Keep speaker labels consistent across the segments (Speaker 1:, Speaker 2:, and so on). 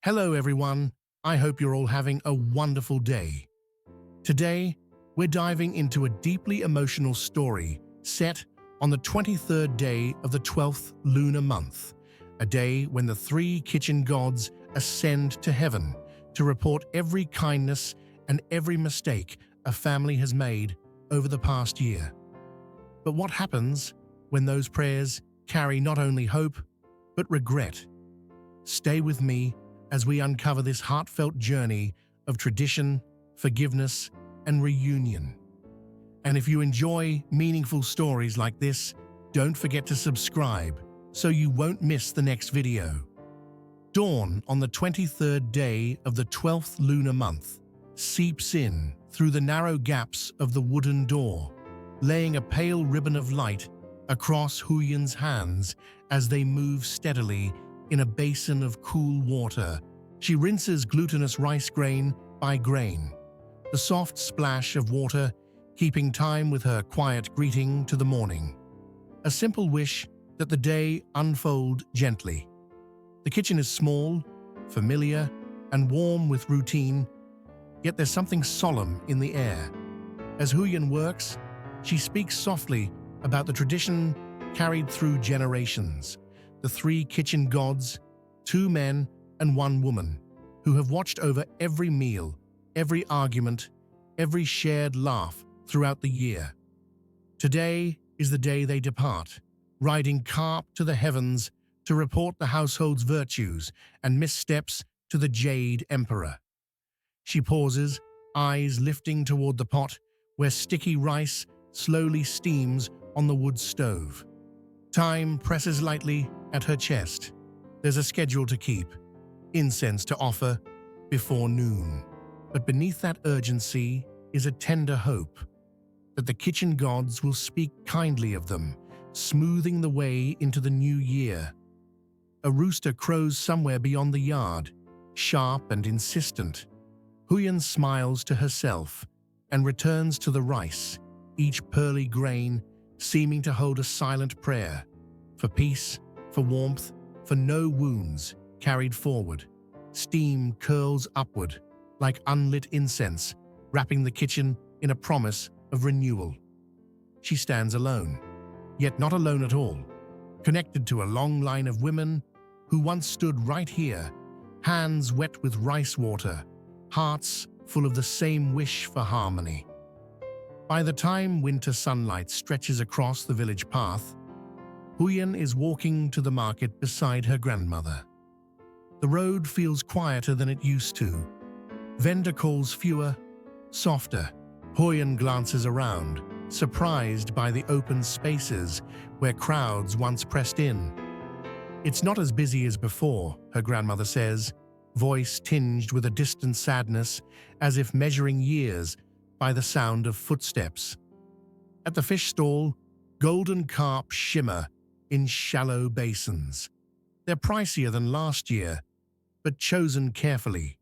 Speaker 1: Hello everyone, I hope you're all having a wonderful day. Today, we're diving into a deeply emotional story set on the 23rd day of the 12th lunar month, a day when the three kitchen gods ascend to heaven to report every kindness and every mistake a family has made over the past year. But what happens when those prayers carry not only hope, but regret? Stay with me as we uncover this heartfelt journey of tradition, forgiveness, and reunion. And if you enjoy meaningful stories like this, don't forget to subscribe so you won't miss the next video. Dawn on the 23rd day of the 12th lunar month seeps in through the narrow gaps of the wooden door, laying a pale ribbon of light across Huyan's hands as they move steadily in a basin of cool water. She rinses glutinous rice grain by grain, the soft splash of water keeping time with her quiet greeting to the morning. A simple wish that the day unfold gently. The kitchen is small, familiar, and warm with routine, yet there's something solemn in the air. As Huyan works, she speaks softly about the tradition carried through generations. The three kitchen gods, 2 men and 1 woman, who have watched over every meal, every argument, every shared laugh throughout the year. Today is the day they depart, riding carp to the heavens to report the household's virtues and missteps to the Jade Emperor. She pauses, eyes lifting toward the pot where sticky rice slowly steams on the wood stove. Time presses lightly at her chest. There's a schedule to keep, incense to offer before noon. But beneath that urgency is a tender hope that the kitchen gods will speak kindly of them, smoothing the way into the new year. A rooster crows somewhere beyond the yard, sharp and insistent. Huyan smiles to herself and returns to the rice, each pearly grain seeming to hold a silent prayer for peace, for warmth, for no wounds carried forward. Steam curls upward like unlit incense, wrapping the kitchen in a promise of renewal. She stands alone, yet not alone at all, connected to a long line of women who once stood right here, hands wet with rice water, hearts full of the same wish for harmony. By the time winter sunlight stretches across the village path, Huyan is walking to the market beside her grandmother. The road feels quieter than it used to. Vendor calls fewer, softer. Huyan glances around, surprised by the open spaces where crowds once pressed in. It's not as busy as before, her grandmother says, voice tinged with a distant sadness, as if measuring years by the sound of footsteps. At the fish stall, golden carp shimmer in shallow basins. They're pricier than last year, but chosen carefully.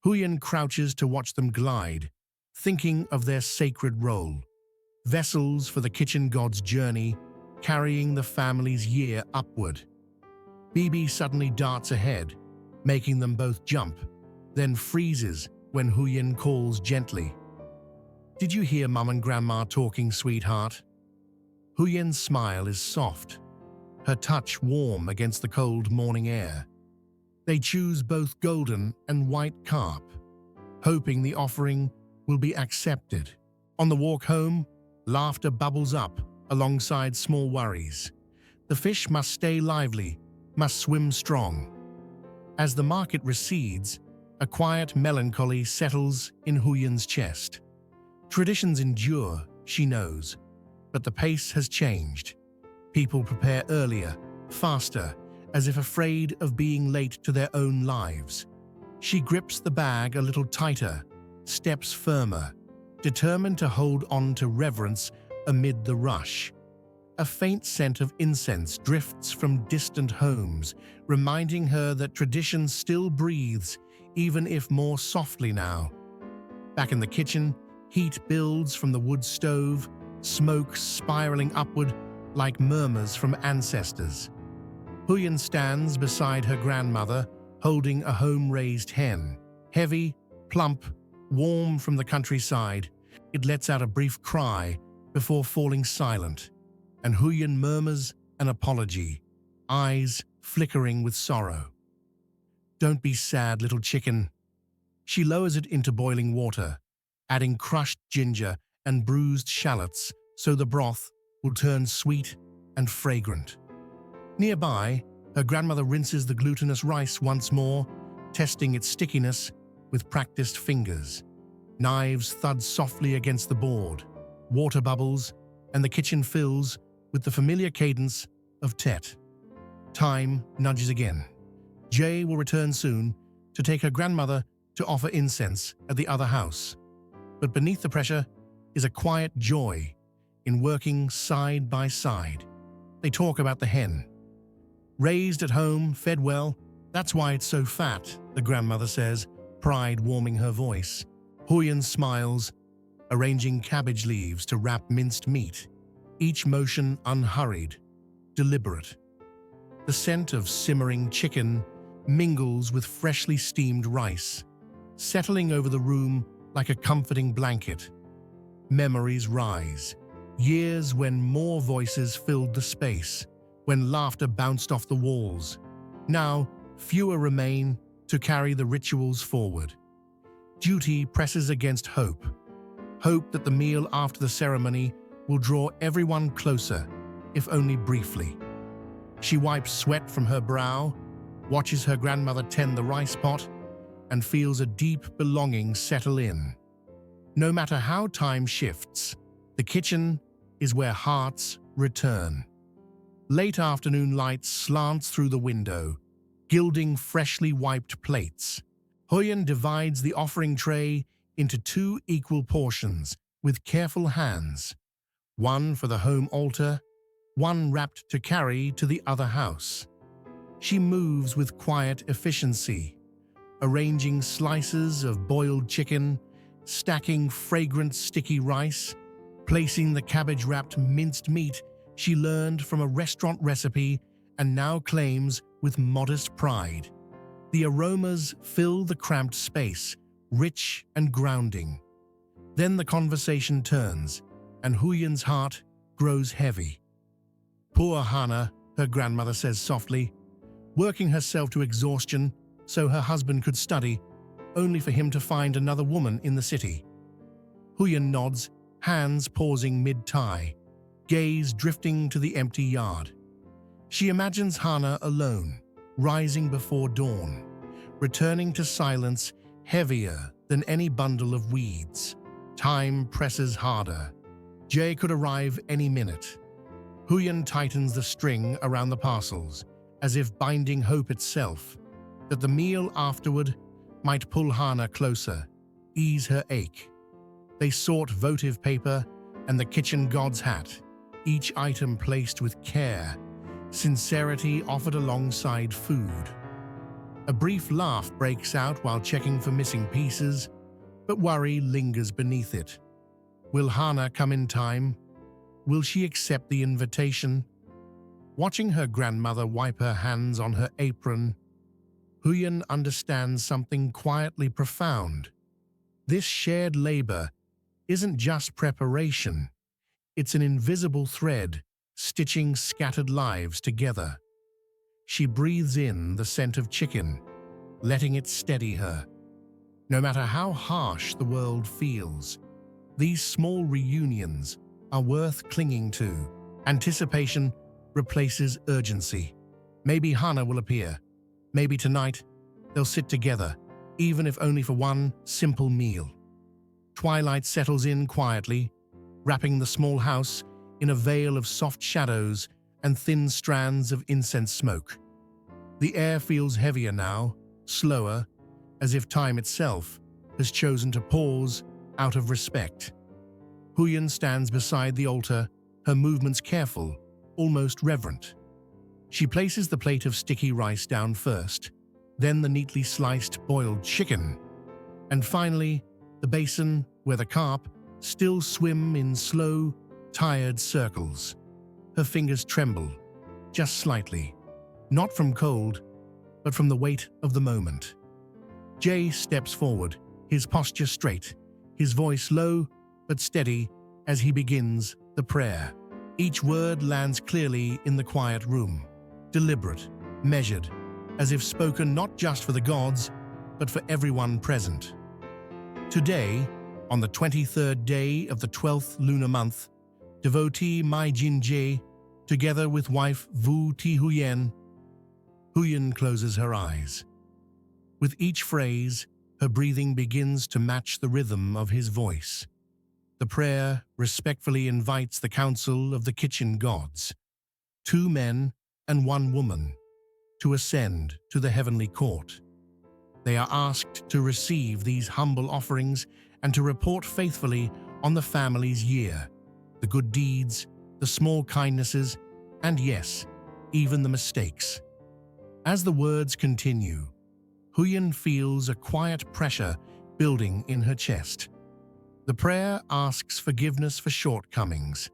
Speaker 1: Huyan crouches to watch them glide, thinking of their sacred role. Vessels for the kitchen god's journey, carrying the family's year upward. Bibi suddenly darts ahead, making them both jump, then freezes when Huyan calls gently. "Did you hear Mum and Grandma talking, sweetheart?" Huyan's smile is soft, her touch warm against the cold morning air. They choose both golden and white carp, hoping the offering will be accepted. On the walk home, laughter bubbles up alongside small worries. The fish must stay lively, must swim strong. As the market recedes, a quiet melancholy settles in Huyan's chest. Traditions endure, she knows, but the pace has changed. People prepare earlier, faster, as if afraid of being late to their own lives. She grips the bag a little tighter, steps firmer, determined to hold on to reverence amid the rush. A faint scent of incense drifts from distant homes, reminding her that tradition still breathes, even if more softly now. Back in the kitchen, heat builds from the wood stove, smoke spiraling upward like murmurs from ancestors. Huyan stands beside her grandmother, holding a home-raised hen. Heavy, plump, warm from the countryside, it lets out a brief cry before falling silent, and Huyen murmurs an apology, eyes flickering with sorrow. "Don't be sad, little chicken." She lowers it into boiling water, adding crushed ginger and bruised shallots so the broth will turn sweet and fragrant. Nearby, her grandmother rinses the glutinous rice once more, testing its stickiness with practiced fingers. Knives thud softly against the board, water bubbles, and the kitchen fills with the familiar cadence of Tet. Time nudges again. Jay will return soon to take her grandmother to offer incense at the other house. But beneath the pressure is a quiet joy in working side by side. They talk about the hen. "Raised at home, fed well, that's why it's so fat," the grandmother says, pride warming her voice. Huyen smiles, arranging cabbage leaves to wrap minced meat, each motion unhurried, deliberate. The scent of simmering chicken mingles with freshly steamed rice, settling over the room like a comforting blanket. Memories rise, years when more voices filled the space, when laughter bounced off the walls. Now, fewer remain to carry the rituals forward. Duty presses against hope. Hope that the meal after the ceremony will draw everyone closer, if only briefly. She wipes sweat from her brow, watches her grandmother tend the rice pot, and feels a deep belonging settle in. No matter how time shifts, the kitchen is where hearts return. Late afternoon light slants through the window, gilding freshly wiped plates. Huyen divides the offering tray into 2 equal portions with careful hands, one for the home altar, one wrapped to carry to the other house. She moves with quiet efficiency, arranging slices of boiled chicken, stacking fragrant sticky rice, placing the cabbage-wrapped minced meat she learned from a restaurant recipe and now claims with modest pride. The aromas fill the cramped space, rich and grounding. Then the conversation turns, and Huyen's heart grows heavy. "Poor Hana," her grandmother says softly, working herself to exhaustion so her husband could study, only for him to find another woman in the city. Huyen nods, hands pausing mid-tie, gaze drifting to the empty yard. She imagines Hana alone, rising before dawn, returning to silence heavier than any bundle of weeds. Time presses harder. Jay could arrive any minute. Huyen tightens the string around the parcels, as if binding hope itself, that the meal afterward might pull Hana closer, ease her ache. They sought votive paper and the kitchen god's hat, each item placed with care, sincerity offered alongside food. A brief laugh breaks out while checking for missing pieces, but worry lingers beneath it. Will Hana come in time? Will she accept the invitation? Watching her grandmother wipe her hands on her apron, Huyen understands something quietly profound. This shared labor isn't just preparation. It's an invisible thread stitching scattered lives together. She breathes in the scent of chicken, letting it steady her. No matter how harsh the world feels, these small reunions are worth clinging to. Anticipation replaces urgency. Maybe Hana will appear. Maybe tonight they'll sit together, even if only for one simple meal. Twilight settles in quietly, wrapping the small house in a veil of soft shadows and thin strands of incense smoke. The air feels heavier now, slower, as if time itself has chosen to pause out of respect. Huyen stands beside the altar, her movements careful, almost reverent. She places the plate of sticky rice down first, then the neatly sliced boiled chicken, and finally the basin where the carp still swim in slow, tired circles. Her fingers tremble, just slightly, not from cold, but from the weight of the moment. Jay steps forward, his posture straight, his voice low but steady as he begins the prayer. Each word lands clearly in the quiet room, deliberate, measured, as if spoken not just for the gods, but for everyone present. Today, on the 23rd day of the 12th lunar month, devotee Mai Jin Jae, together with wife Vu Ti Huyen closes her eyes. With each phrase, her breathing begins to match the rhythm of his voice. The prayer respectfully invites the council of the kitchen gods, 2 men and 1 woman, to ascend to the heavenly court. They are asked to receive these humble offerings and to report faithfully on the family's year, the good deeds, the small kindnesses, and yes, even the mistakes. As the words continue, Huyen feels a quiet pressure building in her chest. The prayer asks forgiveness for shortcomings,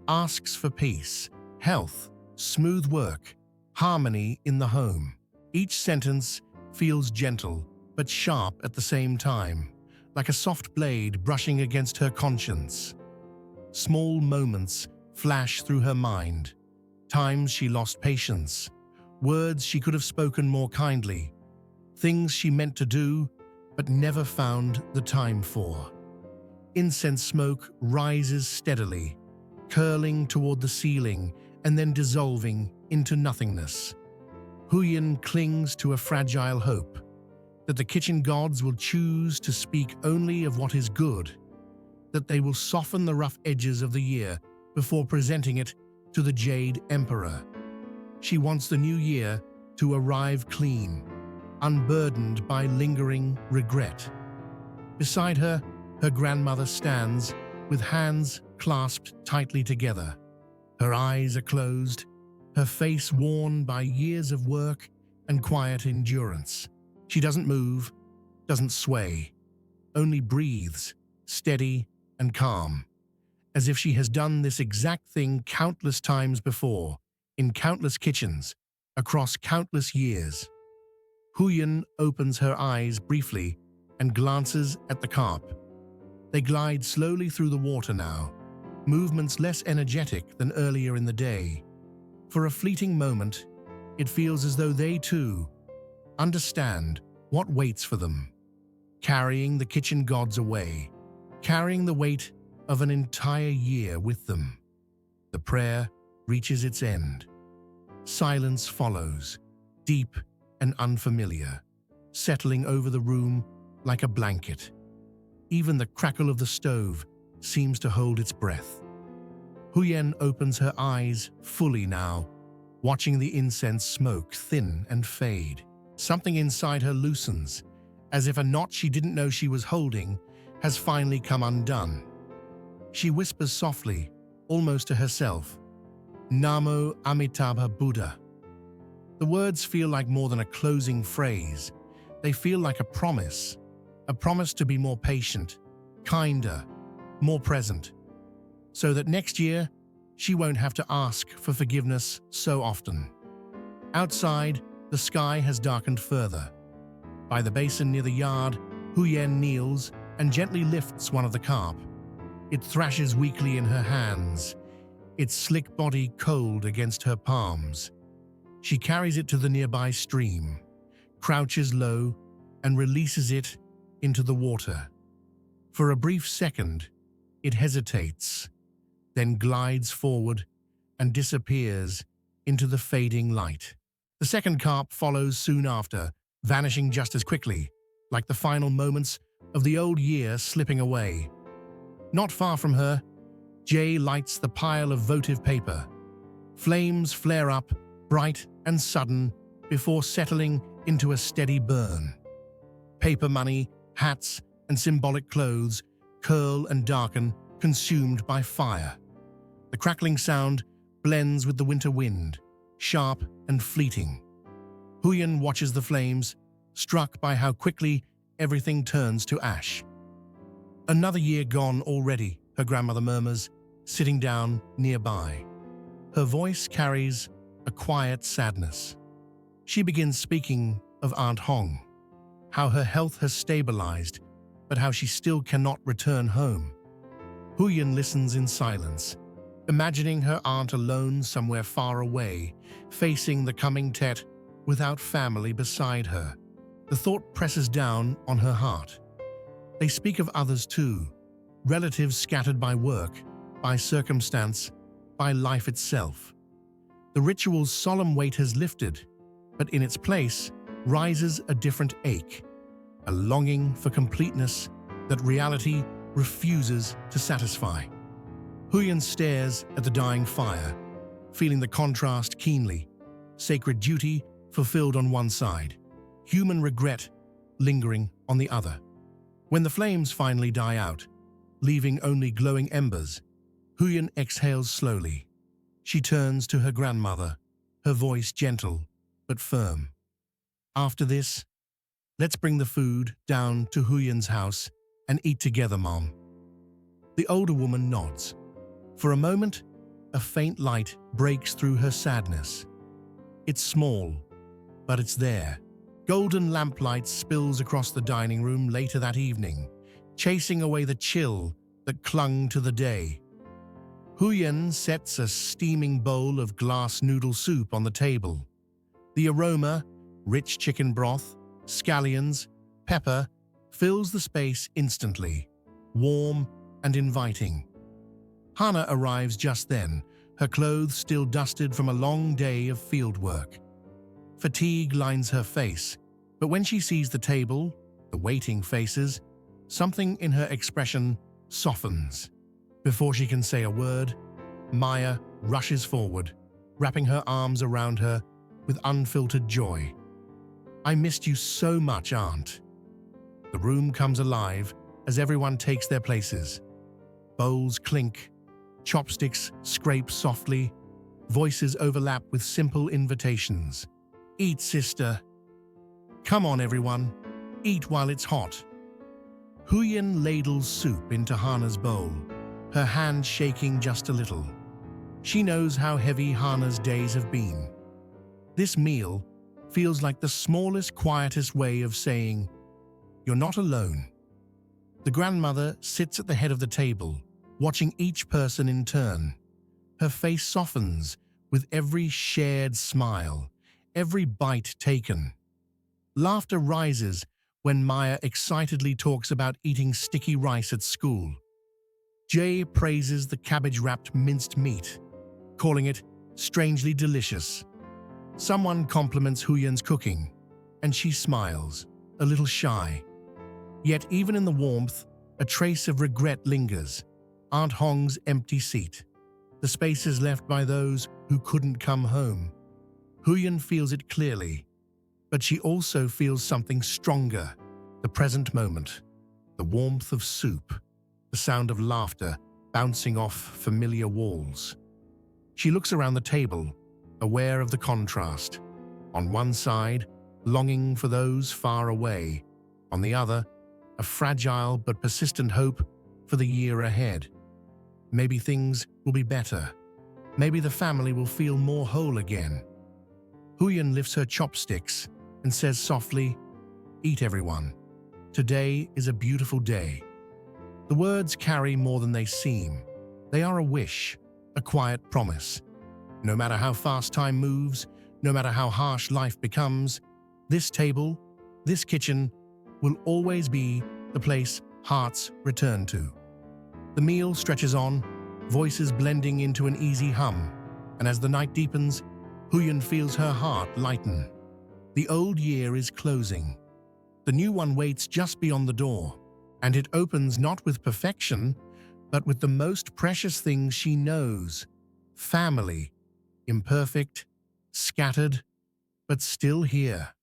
Speaker 1: asks for peace, health, smooth work, harmony in the home. Each sentence feels gentle but sharp at the same time, like a soft blade brushing against her conscience. Small moments flash through her mind, times she lost patience, words she could have spoken more kindly, things she meant to do but never found the time for. Incense smoke rises steadily, curling toward the ceiling and then dissolving into nothingness. Huyen clings to a fragile hope that the kitchen gods will choose to speak only of what is good, that they will soften the rough edges of the year before presenting it to the Jade Emperor. She wants the new year to arrive clean, unburdened by lingering regret. Beside her, her grandmother stands with hands clasped tightly together. Her eyes are closed, her face worn by years of work and quiet endurance. She doesn't move, doesn't sway, only breathes, steady and calm, as if she has done this exact thing countless times before, in countless kitchens, across countless years. Huyen opens her eyes briefly and glances at the carp. They glide slowly through the water now, movements less energetic than earlier in the day. For a fleeting moment, it feels as though they too understand what waits for them, carrying the kitchen gods away, carrying the weight of an entire year with them. The prayer reaches its end. Silence follows, deep and unfamiliar, settling over the room like a blanket. Even the crackle of the stove seems to hold its breath. Huyen opens her eyes fully now, watching the incense smoke thin and fade. Something inside her loosens, as if a knot she didn't know she was holding has finally come undone. She whispers softly, almost to herself, "Namo Amitabha Buddha." The words feel like more than a closing phrase. They feel like a promise to be more patient, kinder, more present, so that next year she won't have to ask for forgiveness so often. Outside, the sky has darkened further. By the basin near the yard, Huyen kneels and gently lifts one of the carp. It thrashes weakly in her hands, its slick body cold against her palms. She carries it to the nearby stream, crouches low, and releases it into the water. For a brief second, it hesitates, then glides forward and disappears into the fading light. The second carp follows soon after, vanishing just as quickly, like the final moments of the old year slipping away. Not far from her, Jay lights the pile of votive paper. Flames flare up, bright and sudden, before settling into a steady burn. Paper money, hats, and symbolic clothes curl and darken, consumed by fire. The crackling sound blends with the winter wind, sharp and fleeting. Huyen watches the flames, struck by how quickly everything turns to ash. "Another year gone already," her grandmother murmurs, sitting down nearby. Her voice carries a quiet sadness. She begins speaking of Aunt Hong, how her health has stabilized, but how she still cannot return home. Huyen listens in silence, imagining her aunt alone somewhere far away, facing the coming Tet without family beside her. The thought presses down on her heart. They speak of others too, relatives scattered by work, by circumstance, by life itself. The ritual's solemn weight has lifted, but in its place rises a different ache, a longing for completeness that reality refuses to satisfy. Huyen stares at the dying fire, feeling the contrast keenly. Sacred duty fulfilled on one side, human regret lingering on the other. When the flames finally die out, leaving only glowing embers, Huyen exhales slowly. She turns to her grandmother, her voice gentle but firm. "After this, let's bring the food down to Huyen's house and eat together, Mom." The older woman nods. For a moment, a faint light breaks through her sadness. It's small, but it's there. Golden lamplight spills across the dining room later that evening, chasing away the chill that clung to the day. Huyen sets a steaming bowl of glass noodle soup on the table. The aroma, rich chicken broth, scallions, pepper, fills the space instantly, warm and inviting. Hannah arrives just then, her clothes still dusted from a long day of field work. Fatigue lines her face, but when she sees the table, the waiting faces, something in her expression softens. Before she can say a word, Maya rushes forward, wrapping her arms around her with unfiltered joy. "I missed you so much, Aunt." The room comes alive as everyone takes their places. Bowls clink, chopsticks scrape softly, voices overlap with simple invitations. "Eat, sister." "Come on, everyone, eat while it's hot." Huyen ladles soup into Hannah's bowl, her hand shaking just a little. She knows how heavy Hannah's days have been. This meal feels like the smallest, quietest way of saying, "You're not alone." The grandmother sits at the head of the table, watching each person in turn. Her face softens with every shared smile, every bite taken. Laughter rises when Maya excitedly talks about eating sticky rice at school. Jay praises the cabbage-wrapped minced meat, calling it strangely delicious. Someone compliments Huyen's cooking, and she smiles, a little shy. Yet even in the warmth, a trace of regret lingers. Aunt Hong's empty seat, the spaces left by those who couldn't come home. Huyen feels it clearly, but she also feels something stronger, the present moment, the warmth of soup, the sound of laughter bouncing off familiar walls. She looks around the table, aware of the contrast. On one side, longing for those far away. On the other, a fragile but persistent hope for the year ahead. Maybe things will be better. Maybe the family will feel more whole again. Huyen lifts her chopsticks and says softly, "Eat, everyone. Today is a beautiful day." The words carry more than they seem. They are a wish, a quiet promise. No matter how fast time moves, no matter how harsh life becomes, this table, this kitchen, will always be the place hearts return to. The meal stretches on, voices blending into an easy hum, and as the night deepens, Huyen feels her heart lighten. The old year is closing. The new one waits just beyond the door, and it opens not with perfection, but with the most precious things she knows: family, imperfect, scattered, but still here.